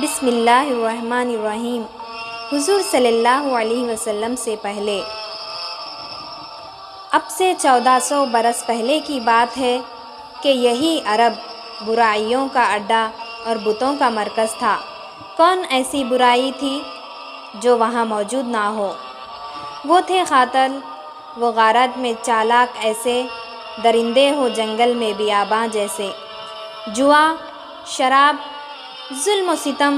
بسم اللہ الرحمن الرحیم۔ حضور صلی اللہ علیہ وسلم سے پہلے اب سے 1400 برس پہلے کی بات ہے کہ یہی عرب برائیوں کا اڈا اور بتوں کا مرکز تھا۔ کون ایسی برائی تھی جو وہاں موجود نہ ہو؟ وہ تھے قاتل، وہ غارت میں چالاک ایسے، درندے ہو جنگل میں بیاباں جیسے۔ جوا، شراب، ظلم و ستم،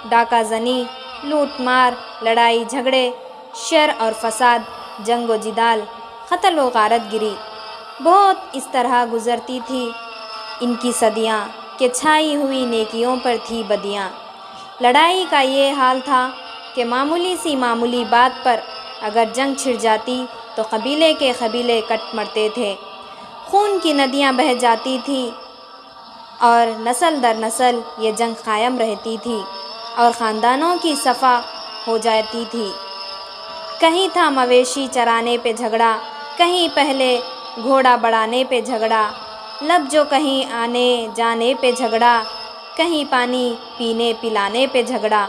ڈاکہ زنی، لوٹ مار، لڑائی جھگڑے، شر اور فساد، جنگ و جدال، قتل و غارت گری، بہت اس طرح گزرتی تھی ان کی صدیاں کہ چھائی ہوئی نیکیوں پر تھی بدیاں۔ لڑائی کا یہ حال تھا کہ معمولی بات پر اگر جنگ چھڑ جاتی تو قبیلے کے قبیلے کٹ مرتے تھے، خون کی ندیاں بہہ جاتی تھیں اور نسل در نسل یہ جنگ قائم رہتی تھی اور خاندانوں کی صفا ہو جاتی تھی۔ کہیں تھا مویشی چرانے پہ جھگڑا، کہیں پہلے گھوڑا بڑھانے پہ جھگڑا، لب جو کہیں آنے جانے پہ جھگڑا، کہیں پانی پینے پلانے پہ جھگڑا۔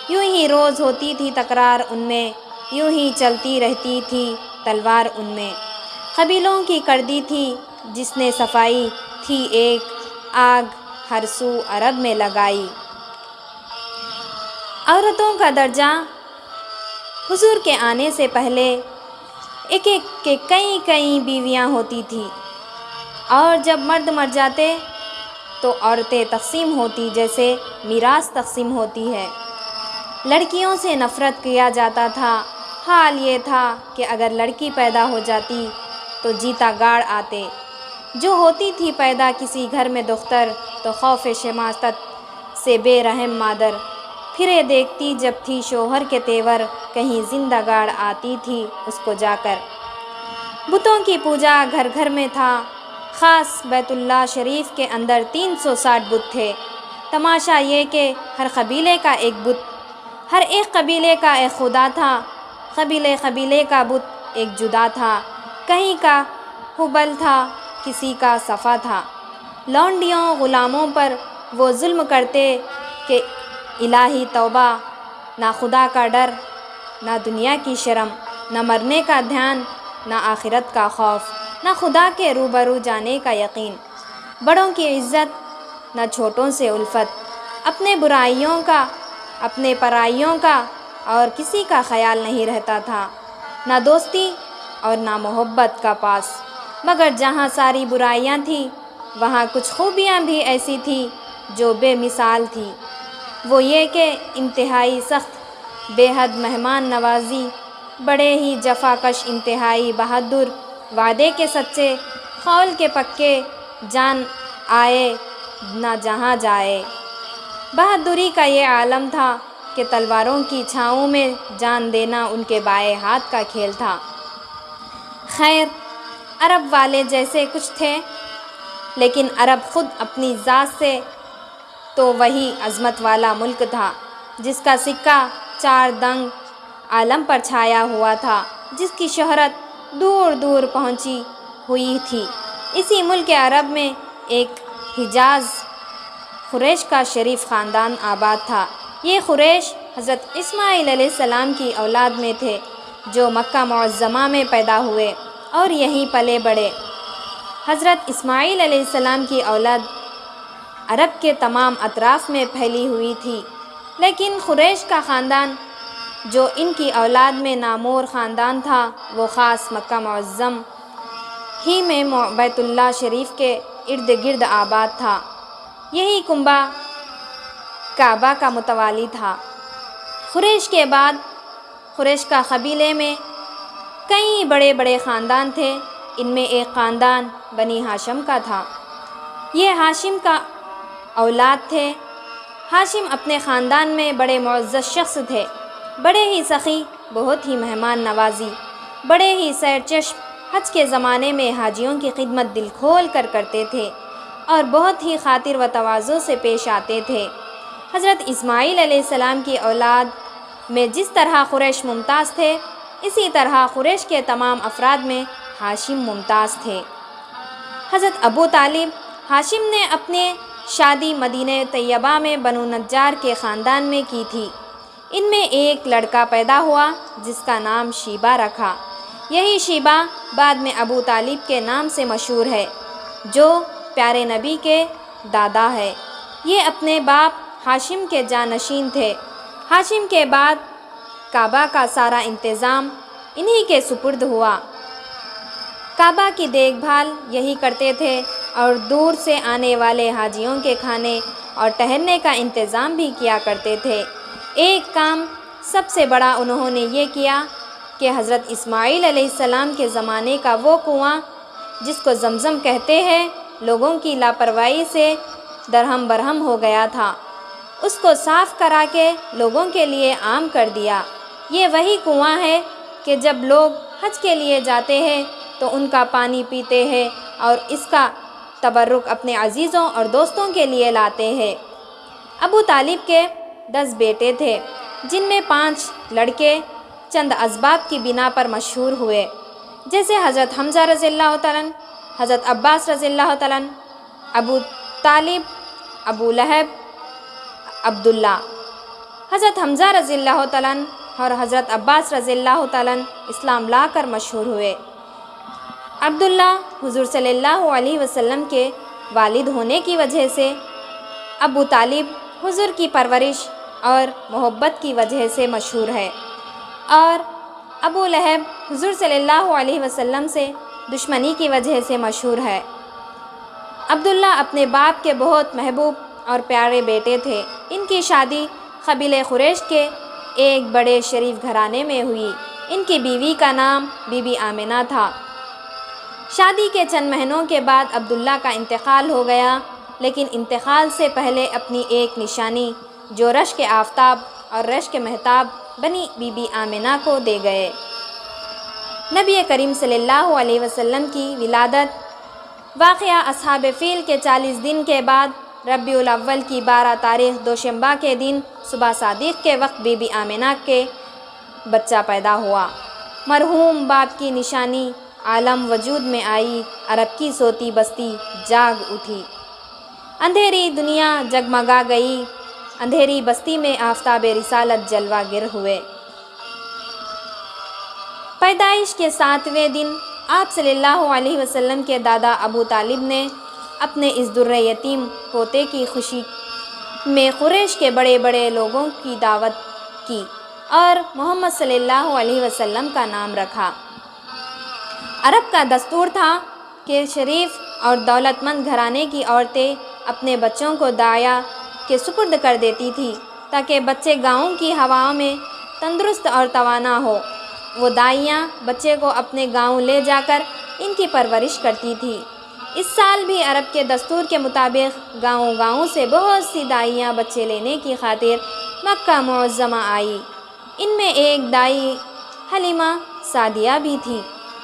یوں ہی روز ہوتی تھی تکرار ان میں، یوں ہی چلتی رہتی تھی تلوار ان میں۔ قبیلوں کی کردی تھی جس نے صفائی، تھی ایک آگ ہر سو عرب میں لگائی۔ عورتوں کا درجہ حضور کے آنے سے پہلے ایک ایک کے کئی بیویاں ہوتی تھیں، اور جب مرد مر جاتے تو عورتیں تقسیم ہوتی جیسے میراث تقسیم ہوتی ہے۔ لڑکیوں سے نفرت کیا جاتا تھا۔ حال یہ تھا کہ اگر لڑکی پیدا ہو جاتی تو جیتا گاڑ آتے۔ جو ہوتی تھی پیدا کسی گھر میں دختر تو خوف شماتت سے بے رحم مادر پھرے دیکھتی جب تھی شوہر کے تیور، کہیں زندہ گاڑ آتی تھی اس کو جا کر۔ بتوں کی پوجا گھر گھر میں تھا، خاص بیت اللہ شریف کے اندر 360 بت تھے۔ تماشا یہ کہ ہر قبیلے کا ایک بت، ہر ایک قبیلے کا ایک خدا تھا، قبیلے کا بت ایک جدا تھا، کہیں کا ہبل تھا، کسی کا صفا تھا۔ لونڈیوں غلاموں پر وہ ظلم کرتے کہ الہی توبہ، نہ خدا کا ڈر، نہ دنیا کی شرم، نہ مرنے کا دھیان، نہ آخرت کا خوف، نہ خدا کے روبرو جانے کا یقین، بڑوں کی عزت، نہ چھوٹوں سے الفت، اپنے برائیوں کا، اپنے پرائیوں کا اور کسی کا خیال نہیں رہتا تھا، نہ دوستی اور نہ محبت کا پاس۔ مگر جہاں ساری برائیاں تھیں وہاں کچھ خوبیاں بھی ایسی تھیں جو بے مثال تھی۔ وہ یہ کہ انتہائی سخت، بے حد مہمان نوازی، بڑے ہی جفا کش، انتہائی بہادر، وعدے کے سچے، قول کے پکے، جان آئے نہ جہاں جائے۔ بہادری کا یہ عالم تھا کہ تلواروں کی چھاؤں میں جان دینا ان کے بائیں ہاتھ کا کھیل تھا۔ خیر، عرب والے جیسے کچھ تھے، لیکن عرب خود اپنی ذات سے تو وہی عظمت والا ملک تھا جس کا سکہ چار دنگ عالم پر چھایا ہوا تھا، جس کی شہرت دور دور پہنچی ہوئی تھی۔ اسی ملک عرب میں ایک حجاز قریش کا شریف خاندان آباد تھا۔ یہ قریش حضرت اسماعیل علیہ السلام کی اولاد میں تھے جو مکہ معظمہ میں پیدا ہوئے اور یہیں پلے بڑھے۔ حضرت اسماعیل علیہ السلام کی اولاد عرب کے تمام اطراف میں پھیلی ہوئی تھی، لیکن قریش کا خاندان جو ان کی اولاد میں نامور خاندان تھا وہ خاص مکہ معظم ہی میں بیت اللہ شریف کے ارد گرد آباد تھا۔ یہی کنبہ کعبہ کا متوالی تھا۔ قریش کے بعد قریش کا قبیلے میں کئی بڑے بڑے خاندان تھے، ان میں ایک خاندان بنی ہاشم کا تھا۔ یہ ہاشم کا اولاد تھے۔ ہاشم اپنے خاندان میں بڑے معزز شخص تھے، بڑے ہی سخی، بہت ہی مہمان نوازی، بڑے ہی سیرچشم، حج کے زمانے میں حاجیوں کی خدمت دل کھول کر کرتے تھے اور بہت ہی خاطر و تواضع سے پیش آتے تھے۔ حضرت اسماعیل علیہ السلام کی اولاد میں جس طرح قریش ممتاز تھے، اسی طرح قریش کے تمام افراد میں ہاشم ممتاز تھے۔ حضرت ابو طالب ہاشم نے اپنے شادی مدینہ طیبہ میں بنو نجار کے خاندان میں کی تھی۔ ان میں ایک لڑکا پیدا ہوا جس کا نام شیبہ رکھا۔ یہی شیبہ بعد میں ابو طالب کے نام سے مشہور ہے، جو پیارے نبی کے دادا ہے۔ یہ اپنے باپ ہاشم کے جانشین تھے۔ ہاشم کے بعد کعبہ کا سارا انتظام انہی کے سپرد ہوا۔ کعبہ کی دیکھ بھال یہی کرتے تھے اور دور سے آنے والے حاجیوں کے کھانے اور ٹہلنے کا انتظام بھی کیا کرتے تھے۔ ایک کام سب سے بڑا انہوں نے یہ کیا کہ حضرت اسماعیل علیہ السلام کے زمانے کا وہ کنواں جس کو زمزم کہتے ہیں، لوگوں کی لاپرواہی سے درہم برہم ہو گیا تھا، اس کو صاف کرا کے لوگوں کے لیے عام کر دیا۔ یہ وہی کنواں ہے کہ جب لوگ حج کے لیے جاتے ہیں تو ان کا پانی پیتے ہیں اور اس کا تبرک اپنے عزیزوں اور دوستوں کے لیے لاتے ہیں۔ ابو طالب کے 10 بیٹے تھے، جن میں 5 لڑکے چند اسباب کی بنا پر مشہور ہوئے، جیسے حضرت حمزہ رضی اللہ تعالیٰ عنہ، حضرت عباس رضی اللہ تعالیٰ عنہ، ابو طالب، ابو لہب، عبداللہ۔ حضرت حمزہ رضی اللہ تعالیٰ عنہ اور حضرت عباس رضی اللہ تعالیٰ عنہ اسلام لا کر مشہور ہوئے۔ عبداللہ حضور صلی اللہ علیہ وسلم کے والد ہونے کی وجہ سے، ابو طالب حضور کی پرورش اور محبت کی وجہ سے مشہور ہے، اور ابو لہب حضور صلی اللہ علیہ وسلم سے دشمنی کی وجہ سے مشہور ہے۔ عبداللہ اپنے باپ کے بہت محبوب اور پیارے بیٹے تھے۔ ان کی شادی قبیلہ قریش کے ایک بڑے شریف گھرانے میں ہوئی۔ ان کی بیوی کا نام بی بی آمنہ تھا۔ شادی کے چند مہینوں کے بعد عبداللہ کا انتقال ہو گیا، لیکن انتقال سے پہلے اپنی ایک نشانی جو رشک آفتاب اور رشک مہتاب بنی بی بی آمنہ کو دے گئے۔ نبی کریم صلی اللہ علیہ وسلم کی ولادت واقعہ اصحاب فیل کے 40 دن کے بعد ربیع الاول کی 12 تاریخ دوشنبہ کے دن صبح صادق کے وقت بی بی آمنہ کے بچہ پیدا ہوا۔ مرحوم باپ کی نشانی عالم وجود میں آئی، عرب کی سوتی بستی جاگ اٹھی، اندھیری دنیا جگمگا گئی، اندھیری بستی میں آفتاب رسالت جلوہ گر ہوئے۔ پیدائش کے 7ویں دن آپ صلی اللہ علیہ وسلم کے دادا ابو طالب نے اپنے اس در یتیم پوتے کی خوشی میں قریش کے بڑے بڑے لوگوں کی دعوت کی اور محمد صلی اللہ علیہ وسلم کا نام رکھا۔ عرب کا دستور تھا کہ شریف اور دولت مند گھرانے کی عورتیں اپنے بچوں کو داعیہ کے سپرد کر دیتی تھی تاکہ بچے گاؤں کی ہواؤں میں تندرست اور توانا ہو۔ وہ دائیاں بچے کو اپنے گاؤں لے جا کر ان کی پرورش کرتی تھی۔ اس سال بھی عرب کے دستور کے مطابق گاؤں گاؤں سے بہت سی دائیاں بچے لینے کی خاطر مکہ معظمہ آئی۔ ان میں ایک دائی حلیمہ سعدیہ بھی تھی۔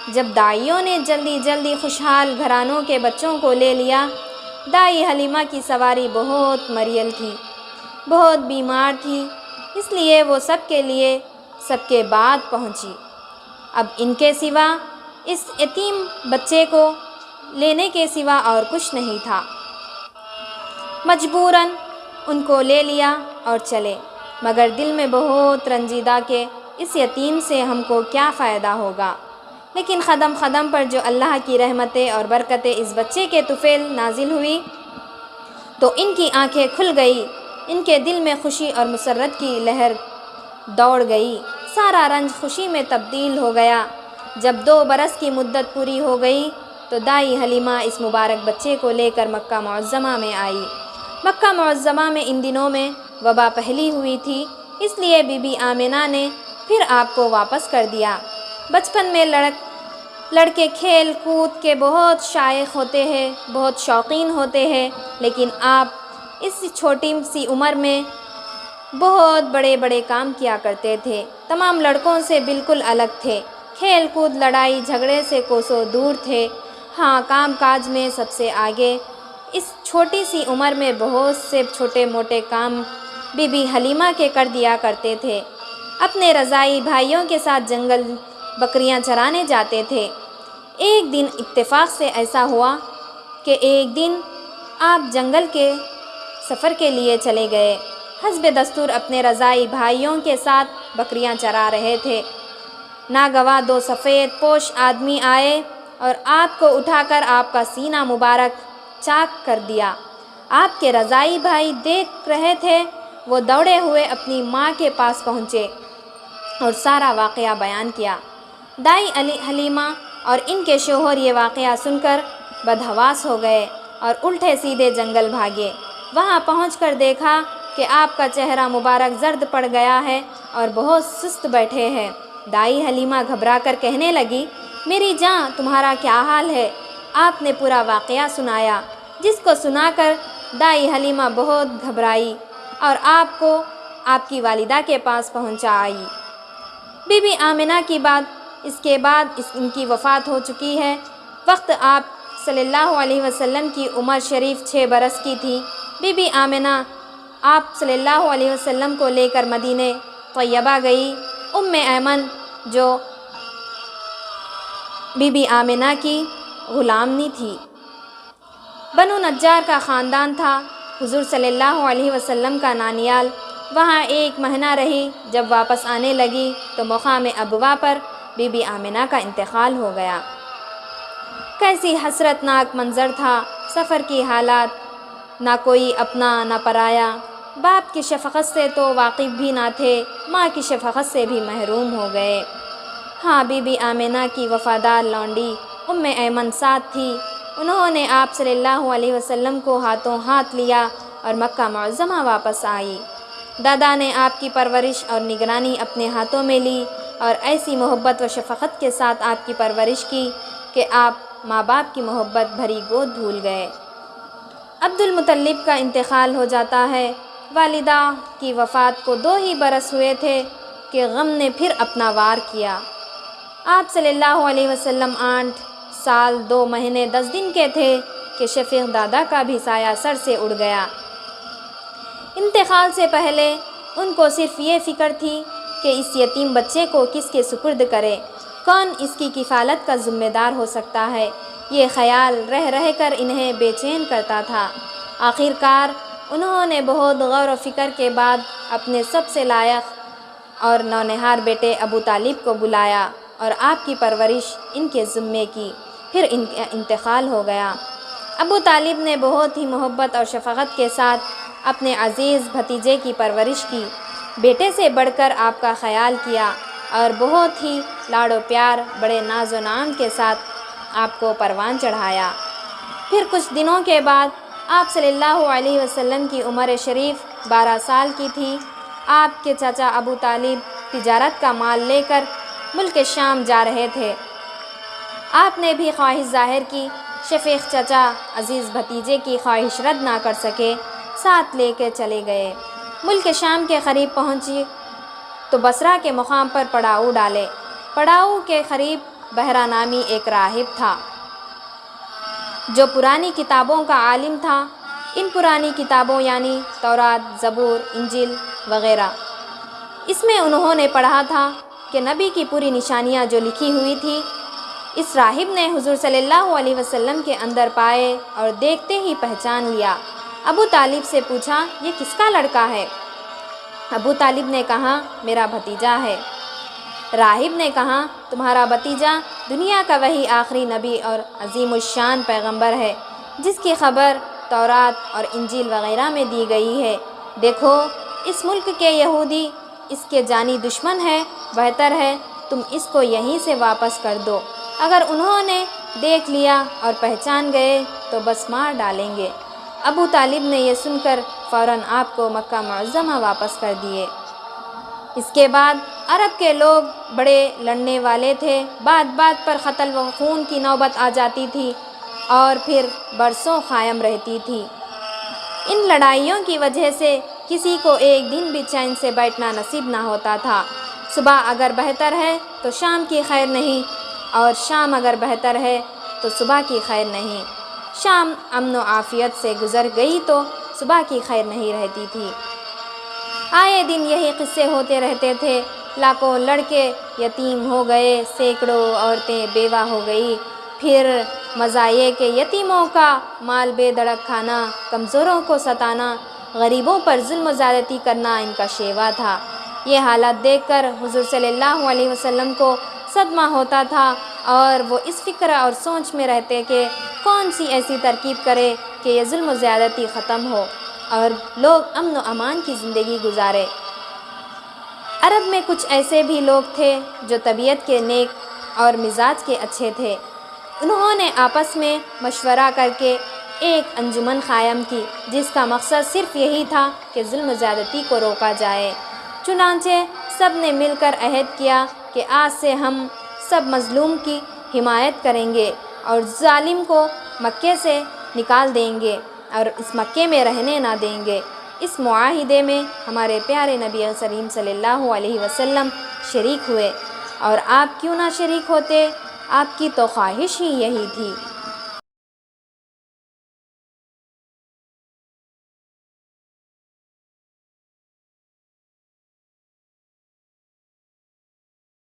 جب دائیوں نے جلدی جلدی خوشحال گھرانوں کے بچوں کو لے لیا، دائی حلیمہ کی سواری بہت مریل تھی، بہت بیمار تھی، اس لیے وہ سب کے لیے سب کے بعد پہنچی۔ اب ان کے سوا اس یتیم بچے کو لینے کے سوا اور کچھ نہیں تھا۔ مجبوراً ان کو لے لیا اور چلے، مگر دل میں بہت رنجیدہ کہ اس یتیم سے ہم کو کیا فائدہ ہوگا۔ لیکن قدم قدم پر جو اللہ کی رحمتیں اور برکتیں اس بچے کے طفیل نازل ہوئی تو ان کی آنکھیں کھل گئی، ان کے دل میں خوشی اور مسرت کی لہر دوڑ گئی، سارا رنج خوشی میں تبدیل ہو گیا۔ جب 2 برس کی مدت پوری ہو گئی تو دائی حلیمہ اس مبارک بچے کو لے کر مکہ معظمہ میں آئی۔ مکہ معظمہ میں ان دنوں میں وبا پھیلی ہوئی تھی، اس لیے بی بی آمنہ نے پھر آپ کو واپس کر دیا۔ بچپن میں لڑکے کھیل کود کے بہت شائق ہوتے ہیں، بہت شوقین ہوتے ہیں، لیکن آپ اس چھوٹی سی عمر میں بہت بڑے بڑے کام کیا کرتے تھے، تمام لڑکوں سے بالکل الگ تھے، کھیل کود لڑائی جھگڑے سے کوسوں دور تھے، ہاں کام کاج میں سب سے آگے۔ اس چھوٹی سی عمر میں بہت سے چھوٹے موٹے کام بی بی حلیمہ کے کر دیا کرتے تھے۔ اپنے رضائی بھائیوں کے ساتھ جنگل بکریاں چرانے جاتے تھے۔ ایک دن اتفاق سے ایسا ہوا کہ ایک دن آپ جنگل کے سفر کے لیے چلے گئے۔ حسب دستور اپنے رضائی بھائیوں کے ساتھ بکریاں چرا رہے تھے۔ ناگواں دو سفید پوش آدمی آئے اور آپ کو اٹھا کر آپ کا سینہ مبارک چاک کر دیا۔ آپ کے رضائی بھائی دیکھ رہے تھے، وہ دوڑے ہوئے اپنی ماں کے پاس پہنچے اور سارا واقعہ بیان کیا۔ دائی حلیمہ اور ان کے شوہر یہ واقعہ سن کر بدحواس ہو گئے اور الٹے سیدھے جنگل بھاگے۔ وہاں پہنچ کر دیکھا کہ آپ کا چہرہ مبارک زرد پڑ گیا ہے اور بہت سست بیٹھے ہیں۔ دائی حلیمہ گھبرا کر کہنے لگی، میری جاں، تمہارا کیا حال ہے؟ آپ نے پورا واقعہ سنایا، جس کو سنا کر دائی حلیمہ بہت گھبرائی اور آپ کو آپ کی والدہ کے پاس پہنچا آئی۔ بی بی آمنہ کی بات اس کے بعد ان کی وفات ہو چکی ہے۔ وقت آپ صلی اللہ علیہ وسلم کی عمر شریف 6 برس کی تھی۔ بی بی آمنہ آپ صلی اللہ علیہ وسلم کو لے کر مدینہ طیبہ گئی۔ ایمن جو بی بی آمنہ کی غلامنی تھی، بنو نجار کا خاندان تھا۔ حضور صلی اللہ علیہ وسلم کا نانیال۔ وہاں 1 مہینہ رہی۔ جب واپس آنے لگی تو مقام ابوا پر بی بی آمنہ کا انتقال ہو گیا۔ کیسی حسرت ناک منظر تھا، سفر کی حالات، نہ کوئی اپنا نہ پرایا۔ باپ کی شفقت سے تو واقف بھی نہ تھے، ماں کی شفقت سے بھی محروم ہو گئے۔ ہاں، بی بی آمنہ کی وفادار لونڈی ایمن ساتھ تھی۔ انہوں نے آپ صلی اللہ علیہ وسلم کو ہاتھوں ہاتھ لیا اور مکہ معظمہ واپس آئی۔ دادا نے آپ کی پرورش اور نگرانی اپنے ہاتھوں میں لی اور ایسی محبت و شفقت کے ساتھ آپ کی پرورش کی کہ آپ ماں باپ کی محبت بھری گود بھول گئے۔ عبد المطلب کا انتقال ہو جاتا ہے۔ والدہ کی وفات کو 2 ہی برس ہوئے تھے کہ غم نے پھر اپنا وار کیا۔ آپ صلی اللہ علیہ وسلم 8 سال 2 مہینے 10 دن کے تھے کہ شفیق دادا کا بھی سایہ سر سے اڑ گیا۔ انتقال سے پہلے ان کو صرف یہ فکر تھی کہ اس یتیم بچے کو کس کے سپرد کرے، کون اس کی کفالت کا ذمہ دار ہو سکتا ہے۔ یہ خیال رہ کر انہیں بے چین کرتا تھا۔ آخر کار انہوں نے بہت غور و فکر کے بعد اپنے سب سے لائق اور نونہار بیٹے ابو طالب کو بلایا اور آپ کی پرورش ان کے ذمے کی۔ پھر ان کا انتقال ہو گیا۔ ابو طالب نے بہت ہی محبت اور شفقت کے ساتھ اپنے عزیز بھتیجے کی پرورش کی، بیٹے سے بڑھ کر آپ کا خیال کیا اور بہت ہی لاڑ و پیار، بڑے ناز و نعم کے ساتھ آپ کو پروان چڑھایا۔ پھر کچھ دنوں کے بعد آپ صلی اللہ علیہ وسلم کی عمر شریف 12 سال کی تھی۔ آپ کے چچا ابو طالب تجارت کا مال لے کر ملک شام جا رہے تھے۔ آپ نے بھی خواہش ظاہر کی۔ شفیق چچا عزیز بھتیجے کی خواہش رد نہ کر سکے، ساتھ لے کے چلے گئے۔ ملک شام کے قریب پہنچی تو بصرہ کے مقام پر پڑاؤ ڈالے۔ پڑاؤ کے قریب بحرہ نامی ایک راہب تھا جو پرانی کتابوں کا عالم تھا۔ ان پرانی کتابوں یعنی تورات، زبور، انجیل وغیرہ، اس میں انہوں نے پڑھا تھا کہ نبی کی پوری نشانیاں جو لکھی ہوئی تھی۔ اس راہب نے حضور صلی اللہ علیہ وسلم کے اندر پائے اور دیکھتے ہی پہچان لیا۔ ابو طالب سے پوچھا، یہ کس کا لڑکا ہے؟ ابو طالب نے کہا، میرا بھتیجا ہے۔ راہب نے کہا، تمہارا بھتیجا دنیا کا وہی آخری نبی اور عظیم الشان پیغمبر ہے جس کی خبر تورات اور انجیل وغیرہ میں دی گئی ہے۔ دیکھو، اس ملک کے یہودی اس کے جانی دشمن ہے، بہتر ہے تم اس کو یہیں سے واپس کر دو۔ اگر انہوں نے دیکھ لیا اور پہچان گئے تو بس مار ڈالیں گے۔ ابو طالب نے یہ سن کر فوراً آپ کو مکہ معظمہ واپس کر دیے۔ اس کے بعد عرب کے لوگ بڑے لڑنے والے تھے، بات بات پر قتل و خون کی نوبت آ جاتی تھی اور پھر برسوں قائم رہتی تھی۔ ان لڑائیوں کی وجہ سے کسی کو ایک دن بھی چین سے بیٹھنا نصیب نہ ہوتا تھا۔ صبح اگر بہتر ہے تو شام کی خیر نہیں، اور شام اگر بہتر ہے تو صبح کی خیر نہیں۔ شام امن و عافیت سے گزر گئی تو صبح کی خیر نہیں رہتی تھی۔ آئے دن یہی قصے ہوتے رہتے تھے۔ لاکھوں لڑکے یتیم ہو گئے، سینکڑوں عورتیں بیوہ ہو گئی۔ پھر مزہ یہ کہ یتیموں کا مال بے دڑک کھانا، کمزوروں کو ستانا، غریبوں پر ظلم و زیادتی کرنا ان کا شیوا تھا۔ یہ حالات دیکھ کر حضور صلی اللہ علیہ وسلم کو صدمہ ہوتا تھا اور وہ اس فکر اور سوچ میں رہتے کہ کون سی ایسی ترکیب کرے کہ یہ ظلم و زیادتی ختم ہو اور لوگ امن و امان کی زندگی گزارے۔ عرب میں کچھ ایسے بھی لوگ تھے جو طبیعت کے نیک اور مزاج کے اچھے تھے۔ انہوں نے آپس میں مشورہ کر کے ایک انجمن قائم کی جس کا مقصد صرف یہی تھا کہ ظلم و زیادتی کو روکا جائے۔ چنانچہ سب نے مل کر عہد کیا کہ آج سے ہم سب مظلوم کی حمایت کریں گے اور ظالم کو مکے سے نکال دیں گے اور اس مکے میں رہنے نہ دیں گے۔ اس معاہدے میں ہمارے پیارے نبی کریم صلی اللہ علیہ وسلم شریک ہوئے، اور آپ کیوں نہ شریک ہوتے، آپ کی تو خواہش ہی یہی تھی۔